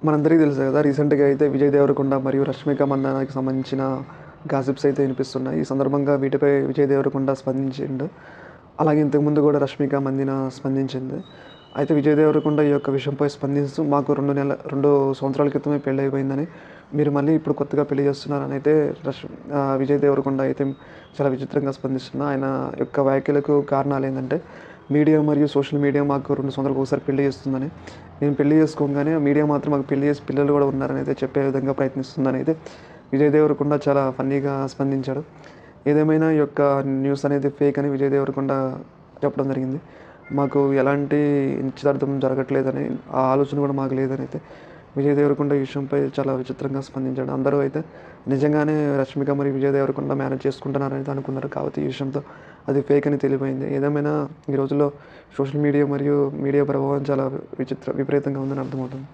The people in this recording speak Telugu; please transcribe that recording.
మనందరికీ తెలుసు కదా! రీసెంట్‌గా అయితే విజయ్ దేవరకొండ మరియు రష్మిక మందానకి సంబంధించిన గాసిప్స్ అయితే వినిపిస్తున్నాయి. ఈ సందర్భంగా వీటిపై విజయ్ దేవరకొండ స్పందించిండు. అలాగే ఇంతకుముందు కూడా రష్మిక మందన స్పందించింది. అయితే విజయ్ దేవరకొండ ఈ యొక్క విషయంపై స్పందిస్తూ మాకు 2 సంవత్సరాల క్రితమే పెళ్లయిపోయిందని, మీరు మళ్ళీ ఇప్పుడు కొత్తగా పెళ్లి చేస్తున్నారని అయితే విజయ్ దేవరకొండ అయితే చాలా విచిత్రంగా స్పందిస్తున్నారు. ఆయన యొక్క వ్యాఖ్యలకు కారణాలేంటంటే, మీడియా మరియు సోషల్ మీడియా మాకు 2 సంవత్సరాలకు ఒకసారి పెళ్లి చేస్తుందని, నేను పెళ్లి చేసుకోగానే మీడియా మాత్రం మాకు పెళ్లి చేసి పిల్లలు కూడా ఉన్నారని అయితే చెప్పే విధంగా ప్రయత్నిస్తుందని అయితే విజయ్ దేవరకొండ చాలా ఫన్నీగా స్పందించాడు. ఏదేమైనా ఈ యొక్క న్యూస్ అనేది ఫేక్ అని విజయ్ దేవరకొండ చెప్పడం జరిగింది. మాకు ఎలాంటి నిశ్చితార్థం జరగట్లేదని, ఆ ఆలోచన కూడా మాకు లేదని అయితే విజయ్ దేవరకొండ ఈ విషయంపై చాలా విచిత్రంగా స్పందించాడు. అందరూ అయితే నిజంగానే రష్మిక మరియు విజయ్ దేవరకొండ మ్యారేజ్ చేసుకుంటున్నారని అయితే అనుకున్నారు. కాబట్టి ఈ విషయంతో అది ఫేక్ అని తెలిపోయింది. ఏదేమైనా ఈ రోజుల్లో సోషల్ మీడియా మరియు మీడియా ప్రభావం చాలా విపరీతంగా ఉందని అర్థమవుతుంది.